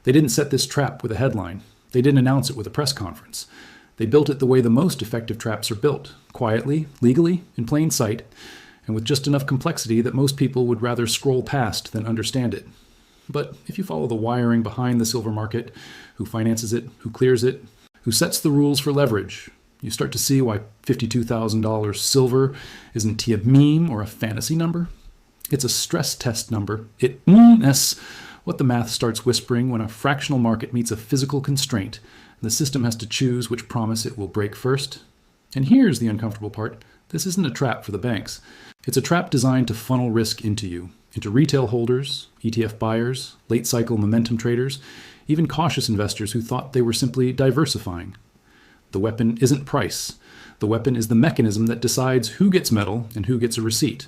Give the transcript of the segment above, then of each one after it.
They didn't set this trap with a headline. They didn't announce it with a press conference. They built it the way the most effective traps are built, quietly, legally, in plain sight, and with just enough complexity that most people would rather scroll past than understand it. But if you follow the wiring behind the silver market, who finances it, who clears it, who sets the rules for leverage, you start to see why $52,000 silver isn't a meme or a fantasy number. It's a stress test number. It's what the math starts whispering when a fractional market meets a physical constraint, and the system has to choose which promise it will break first. And here's the uncomfortable part. This isn't a trap for the banks. It's a trap designed to funnel risk into you, into retail holders, ETF buyers, late cycle momentum traders, even cautious investors who thought they were simply diversifying. The weapon isn't price. The weapon is the mechanism that decides who gets metal and who gets a receipt.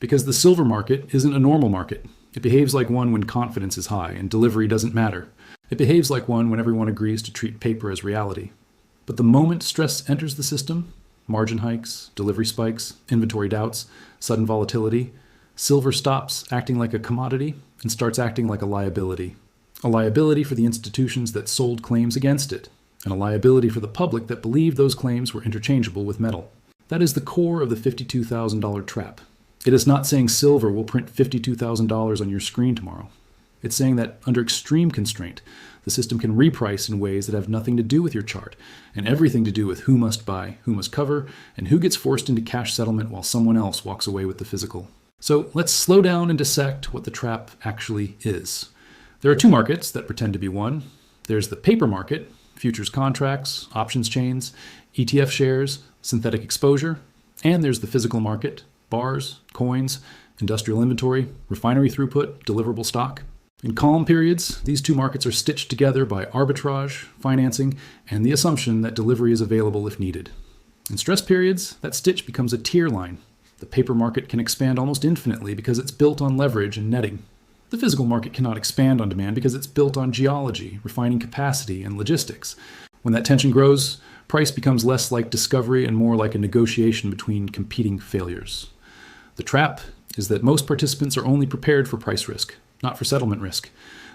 Because the silver market isn't a normal market. It behaves like one when confidence is high and delivery doesn't matter. It behaves like one when everyone agrees to treat paper as reality. But the moment stress enters the system, margin hikes, delivery spikes, inventory doubts, sudden volatility, silver stops acting like a commodity and starts acting like a liability. A liability for the institutions that sold claims against it, and a liability for the public that believed those claims were interchangeable with metal. That is the core of the $52,000 trap. It is not saying silver will print $52,000 on your screen tomorrow. It's saying that under extreme constraint, the system can reprice in ways that have nothing to do with your chart, and everything to do with who must buy, who must cover, and who gets forced into cash settlement while someone else walks away with the physical. So let's slow down and dissect what the trap actually is. There are two markets that pretend to be one. There's the paper market, futures contracts, options chains, ETF shares, synthetic exposure, and there's the physical market, bars, coins, industrial inventory, refinery throughput, deliverable stock. In calm periods, these two markets are stitched together by arbitrage, financing, and the assumption that delivery is available if needed. In stress periods, that stitch becomes a tier line. The paper market can expand almost infinitely because it's built on leverage and netting. The physical market cannot expand on demand because it's built on geology, refining capacity, and logistics. When that tension grows, price becomes less like discovery and more like a negotiation between competing failures. The trap is that most participants are only prepared for price risk, not for settlement risk.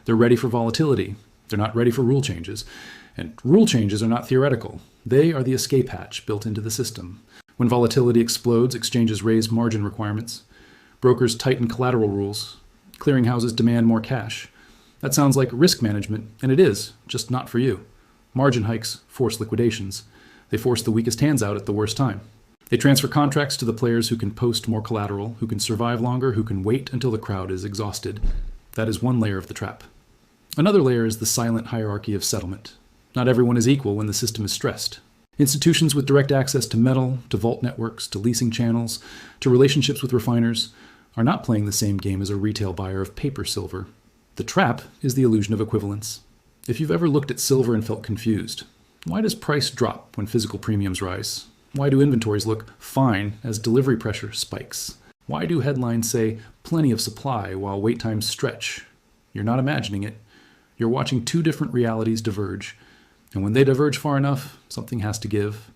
They're ready for volatility. They're not ready for rule changes. And rule changes are not theoretical. They are the escape hatch built into the system. When volatility explodes, exchanges raise margin requirements. Brokers tighten collateral rules. Clearinghouses demand more cash. That sounds like risk management, and it is, just not for you. Margin hikes force liquidations. They force the weakest hands out at the worst time. They transfer contracts to the players who can post more collateral, who can survive longer, who can wait until the crowd is exhausted. That is one layer of the trap. Another layer is the silent hierarchy of settlement. Not everyone is equal when the system is stressed. Institutions with direct access to metal, to vault networks, to leasing channels, to relationships with refiners are not playing the same game as a retail buyer of paper silver. The trap is the illusion of equivalence. If you've ever looked at silver and felt confused, why does price drop when physical premiums rise? Why do inventories look fine as delivery pressure spikes? Why do headlines say plenty of supply while wait times stretch? You're not imagining it. You're watching two different realities diverge. And when they diverge far enough, something has to give.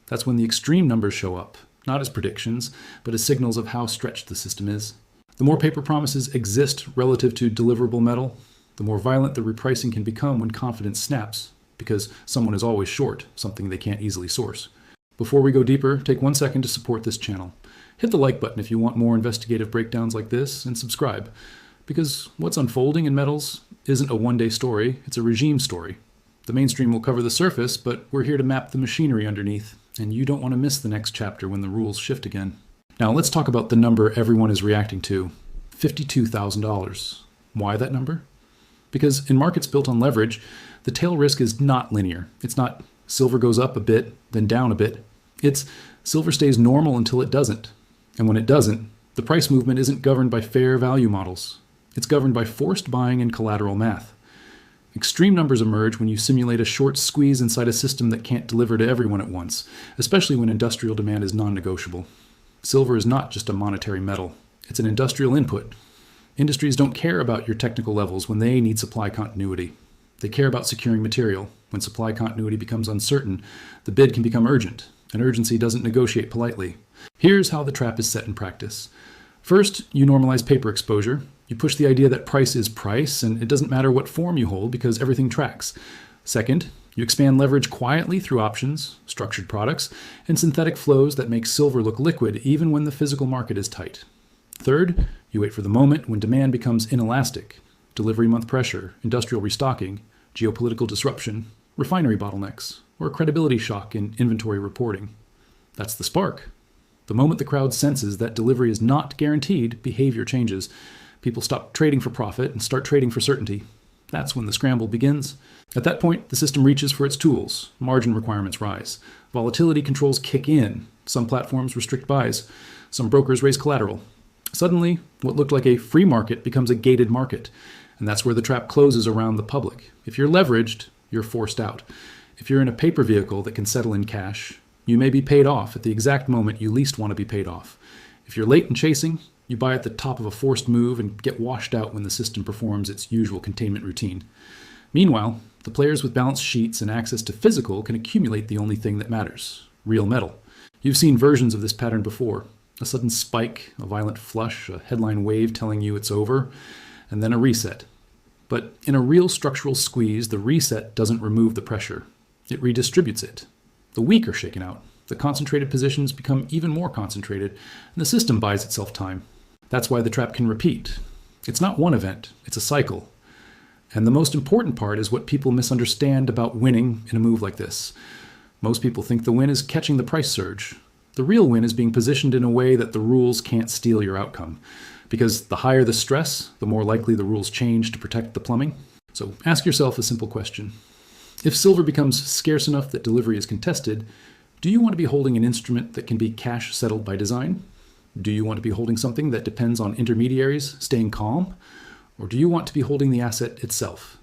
That's when the extreme numbers show up, not as predictions, but as signals of how stretched the system is. The more paper promises exist relative to deliverable metal, the more violent the repricing can become when confidence snaps, because someone is always short something they can't easily source. Before we go deeper, take 1 second to support this channel. Hit the like button if you want more investigative breakdowns like this, and subscribe. Because what's unfolding in metals isn't a one-day story, it's a regime story. The mainstream will cover the surface, but we're here to map the machinery underneath, and you don't want to miss the next chapter when the rules shift again. Now let's talk about the number everyone is reacting to, $52,000. Why that number? Because in markets built on leverage, the tail risk is not linear. It's not silver goes up a bit, then down a bit. It's silver stays normal until it doesn't. And when it doesn't, the price movement isn't governed by fair value models. It's governed by forced buying and collateral math. Extreme numbers emerge when you simulate a short squeeze inside a system that can't deliver to everyone at once, especially when industrial demand is non-negotiable. Silver is not just a monetary metal. It's an industrial input. Industries don't care about your technical levels when they need supply continuity. They care about securing material. When supply continuity becomes uncertain, the bid can become urgent, and urgency doesn't negotiate politely. Here's how the trap is set in practice. First, you normalize paper exposure. You push the idea that price is price, and it doesn't matter what form you hold because everything tracks. Second, you expand leverage quietly through options, structured products, and synthetic flows that make silver look liquid even when the physical market is tight. Third, you wait for the moment when demand becomes inelastic. Delivery month pressure, industrial restocking, geopolitical disruption, refinery bottlenecks, or a credibility shock in inventory reporting. That's the spark. The moment the crowd senses that delivery is not guaranteed, behavior changes. People stop trading for profit and start trading for certainty. That's when the scramble begins. At that point, the system reaches for its tools. Margin requirements rise. Volatility controls kick in. Some platforms restrict buys. Some brokers raise collateral. Suddenly, what looked like a free market becomes a gated market. And that's where the trap closes around the public. If you're leveraged, you're forced out. If you're in a paper vehicle that can settle in cash, you may be paid off at the exact moment you least want to be paid off. If you're late in chasing, you buy at the top of a forced move and get washed out when the system performs its usual containment routine. Meanwhile, the players with balanced sheets and access to physical can accumulate the only thing that matters: real metal. You've seen versions of this pattern before. A sudden spike, a violent flush, a headline wave telling you it's over, and then a reset. But in a real structural squeeze, the reset doesn't remove the pressure. It redistributes it. The weak are shaken out. The concentrated positions become even more concentrated, and the system buys itself time. That's why the trap can repeat. It's not one event, it's a cycle. And the most important part is what people misunderstand about winning in a move like this. Most people think the win is catching the price surge. The real win is being positioned in a way that the rules can't steal your outcome. Because the higher the stress, the more likely the rules change to protect the plumbing. So ask yourself a simple question. If silver becomes scarce enough that delivery is contested, do you want to be holding an instrument that can be cash settled by design? Do you want to be holding something that depends on intermediaries staying calm? Or do you want to be holding the asset itself?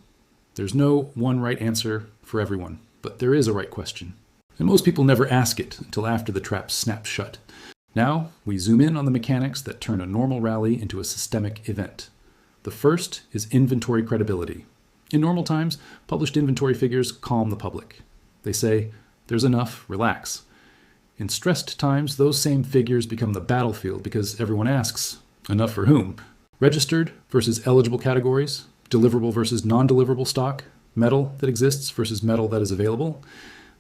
There's no one right answer for everyone, but there is a right question. And most people never ask it until after the trap snaps shut. Now, we zoom in on the mechanics that turn a normal rally into a systemic event. The first is inventory credibility. In normal times, published inventory figures calm the public. They say, there's enough, relax. In stressed times, those same figures become the battlefield because everyone asks, enough for whom? Registered versus eligible categories, deliverable versus non-deliverable stock, metal that exists versus metal that is available.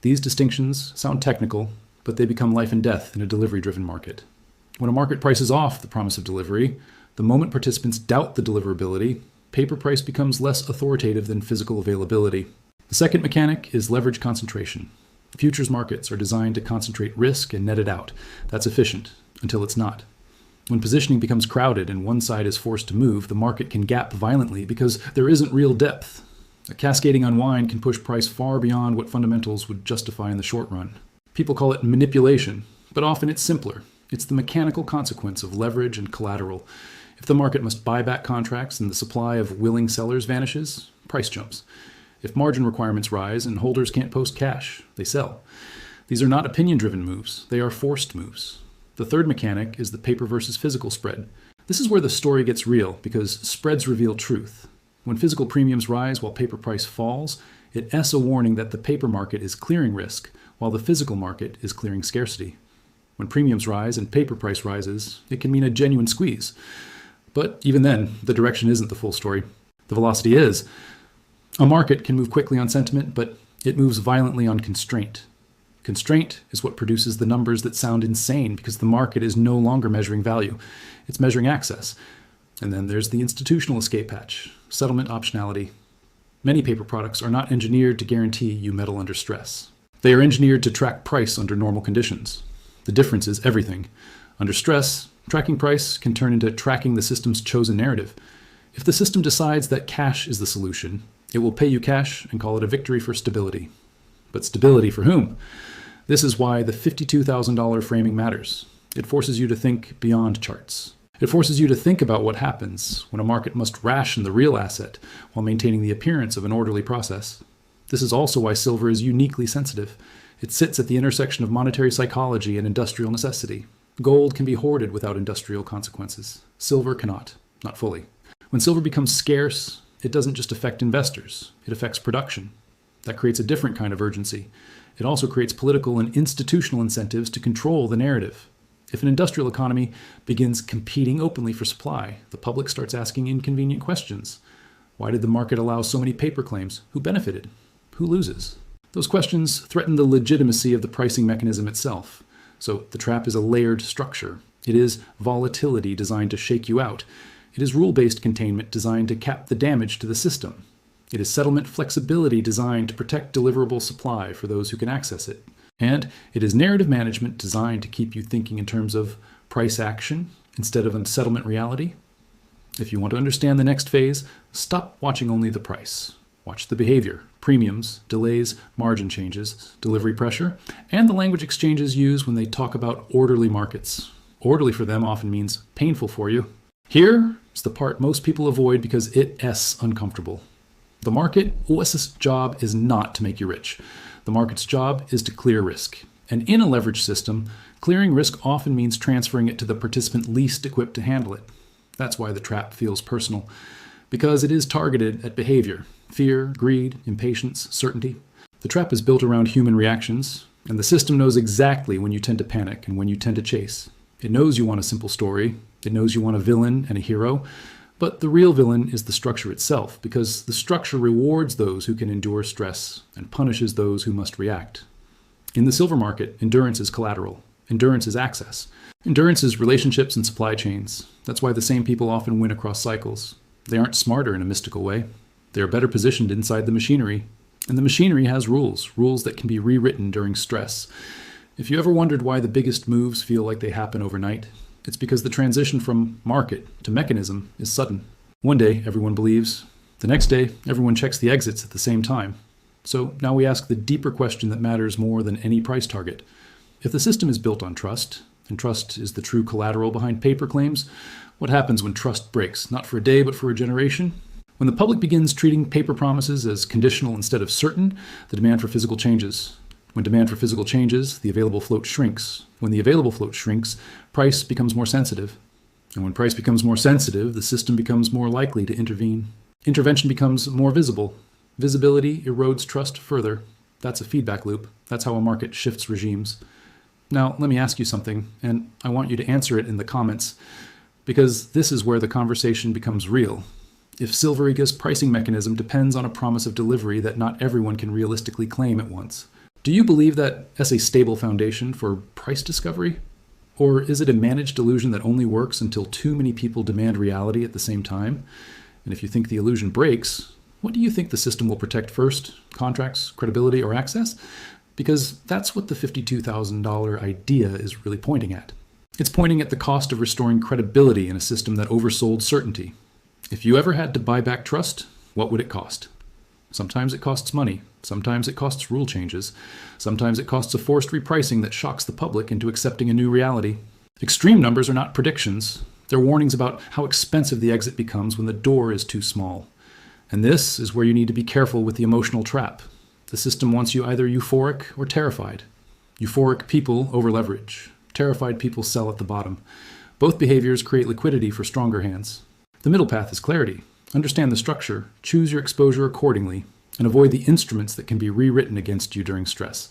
These distinctions sound technical, but they become life and death in a delivery-driven market. When a market prices off the promise of delivery, the moment participants doubt the deliverability, paper price becomes less authoritative than physical availability. The second mechanic is leverage concentration. Futures markets are designed to concentrate risk and net it out. That's efficient, until it's not. When positioning becomes crowded and one side is forced to move, the market can gap violently because there isn't real depth. A cascading unwind can push price far beyond what fundamentals would justify in the short run. People call it manipulation, but often it's simpler. It's the mechanical consequence of leverage and collateral. If the market must buy back contracts and the supply of willing sellers vanishes, price jumps. If margin requirements rise and holders can't post cash, they sell. These are not opinion-driven moves, they are forced moves. The third mechanic is the paper versus physical spread. This is where the story gets real because spreads reveal truth. When physical premiums rise while paper price falls, it is a warning that the paper market is clearing risk while the physical market is clearing scarcity. When premiums rise and paper price rises, it can mean a genuine squeeze. But even then, the direction isn't the full story. The velocity is. A market can move quickly on sentiment, but it moves violently on constraint. Constraint is what produces the numbers that sound insane because the market is no longer measuring value. It's measuring access. And then there's the institutional escape hatch, settlement optionality. Many paper products are not engineered to guarantee you metal under stress. They are engineered to track price under normal conditions. The difference is everything. Under stress, tracking price can turn into tracking the system's chosen narrative. If the system decides that cash is the solution, it will pay you cash and call it a victory for stability. But stability for whom? This is why the $52,000 framing matters. It forces you to think beyond charts. It forces you to think about what happens when a market must ration the real asset while maintaining the appearance of an orderly process. This is also why silver is uniquely sensitive. It sits at the intersection of monetary psychology and industrial necessity. Gold can be hoarded without industrial consequences. Silver cannot, not fully. When silver becomes scarce, it doesn't just affect investors, it affects production. That creates a different kind of urgency. It also creates political and institutional incentives to control the narrative. If an industrial economy begins competing openly for supply, the public starts asking inconvenient questions. Why did the market allow so many paper claims? Who benefited? Who loses? Those questions threaten the legitimacy of the pricing mechanism itself. So the trap is a layered structure. It is volatility designed to shake you out. It is rule-based containment designed to cap the damage to the system. It is settlement flexibility designed to protect deliverable supply for those who can access it. And it is narrative management designed to keep you thinking in terms of price action instead of a settlement reality. If you want to understand the next phase, stop watching only the price. Watch the behavior, premiums, delays, margin changes, delivery pressure, and the language exchanges use when they talk about orderly markets. Orderly for them often means painful for you. Here is the part most people avoid because it's uncomfortable. The market's job is not to make you rich. The market's job is to clear risk. And in a leverage system, clearing risk often means transferring it to the participant least equipped to handle it. That's why the trap feels personal, because it is targeted at behavior, fear, greed, impatience, certainty. The trap is built around human reactions, and the system knows exactly when you tend to panic and when you tend to chase. It knows you want a simple story. It knows you want a villain and a hero. But the real villain is the structure itself, because the structure rewards those who can endure stress and punishes those who must react. In the silver market, endurance is collateral. Endurance is access. Endurance is relationships and supply chains. That's why the same people often win across cycles. They aren't smarter in a mystical way. They are better positioned inside the machinery. And the machinery has rules that can be rewritten during stress. If you ever wondered why the biggest moves feel like they happen overnight, it's because the transition from market to mechanism is sudden. One day, everyone believes. The next day, everyone checks the exits at the same time. So now we ask the deeper question that matters more than any price target. If the system is built on trust, and trust is the true collateral behind paper claims, what happens when trust breaks, not for a day, but for a generation? When the public begins treating paper promises as conditional instead of certain, the demand for physical changes. When demand for physical changes, the available float shrinks. When the available float shrinks, price becomes more sensitive. And when price becomes more sensitive, the system becomes more likely to intervene. Intervention becomes more visible. Visibility erodes trust further. That's a feedback loop. That's how a market shifts regimes. Now, let me ask you something, and I want you to answer it in the comments, because this is where the conversation becomes real. If Silveriga's pricing mechanism depends on a promise of delivery that not everyone can realistically claim at once, do you believe that as a stable foundation for price discovery? Or is it a managed illusion that only works until too many people demand reality at the same time? And if you think the illusion breaks, what do you think the system will protect first? Contracts, credibility, or access? Because that's what the $52,000 idea is really pointing at. It's pointing at the cost of restoring credibility in a system that oversold certainty. If you ever had to buy back trust, what would it cost? Sometimes it costs money. Sometimes it costs rule changes. Sometimes it costs a forced repricing that shocks the public into accepting a new reality. Extreme numbers are not predictions. They're warnings about how expensive the exit becomes when the door is too small. And this is where you need to be careful with the emotional trap. The system wants you either euphoric or terrified. Euphoric people over-leverage. Terrified people sell at the bottom. Both behaviors create liquidity for stronger hands. The middle path is clarity. Understand the structure, choose your exposure accordingly, and avoid the instruments that can be rewritten against you during stress.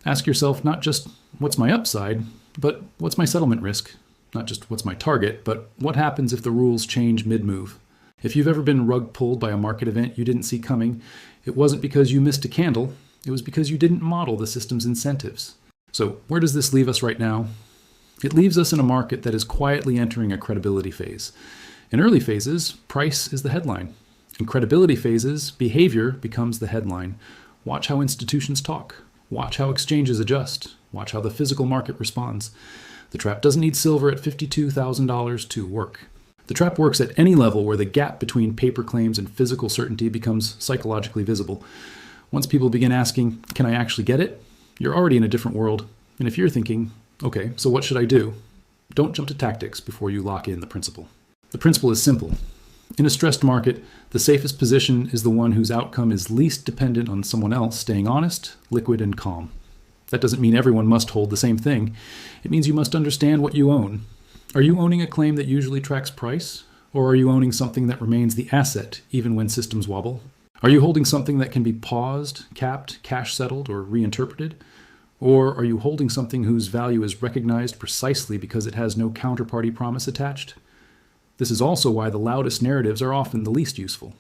Ask yourself not just, what's my upside, but what's my settlement risk? Not just what's my target, but what happens if the rules change mid-move? If you've ever been rug pulled by a market event you didn't see coming, it wasn't because you missed a candle, it was because you didn't model the system's incentives. So where does this leave us right now? It leaves us in a market that is quietly entering a credibility phase. In early phases, price is the headline. In credibility phases, behavior becomes the headline. Watch how institutions talk. Watch how exchanges adjust. Watch how the physical market responds. The trap doesn't need silver at $52,000 to work. The trap works at any level where the gap between paper claims and physical certainty becomes psychologically visible. Once people begin asking, can I actually get it? You're already in a different world. And if you're thinking, okay, so what should I do? Don't jump to tactics before you lock in the principle. The principle is simple. In a stressed market, the safest position is the one whose outcome is least dependent on someone else staying honest, liquid, and calm. That doesn't mean everyone must hold the same thing. It means you must understand what you own. Are you owning a claim that usually tracks price? Or are you owning something that remains the asset even when systems wobble? Are you holding something that can be paused, capped, cash settled, or reinterpreted? Or are you holding something whose value is recognized precisely because it has no counterparty promise attached? This is also why the loudest narratives are often the least useful.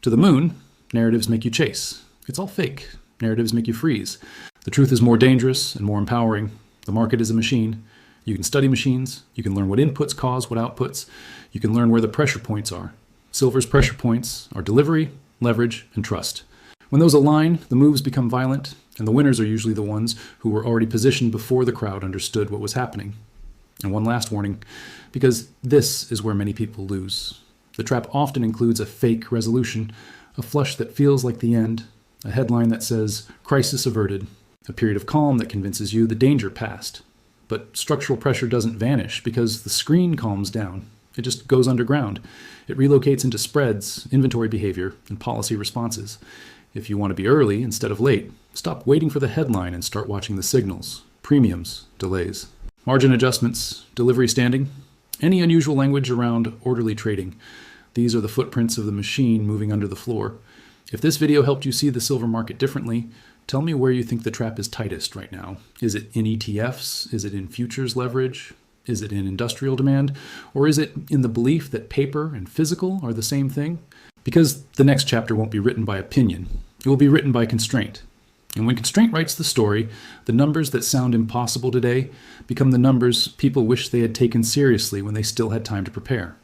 To the moon, narratives make you chase. It's all fake. Narratives make you freeze. The truth is more dangerous and more empowering. The market is a machine. You can study machines. You can learn what inputs cause what outputs. You can learn where the pressure points are. Silver's pressure points are delivery, leverage, and trust. When those align, the moves become violent, and the winners are usually the ones who were already positioned before the crowd understood what was happening. And one last warning, because this is where many people lose. The trap often includes a fake resolution, a flush that feels like the end, a headline that says, "Crisis averted," a period of calm that convinces you the danger passed. But structural pressure doesn't vanish because the screen calms down. It just goes underground. It relocates into spreads, inventory behavior, and policy responses. If you want to be early instead of late, stop waiting for the headline and start watching the signals, premiums, delays. Margin adjustments, delivery standing, any unusual language around orderly trading. These are the footprints of the machine moving under the floor. If this video helped you see the silver market differently, tell me where you think the trap is tightest right now. Is it in ETFs? Is it in futures leverage? Is it in industrial demand? Or is it in the belief that paper and physical are the same thing? Because the next chapter won't be written by opinion. It will be written by constraint. And when constraint writes the story, the numbers that sound impossible today become the numbers people wish they had taken seriously when they still had time to prepare.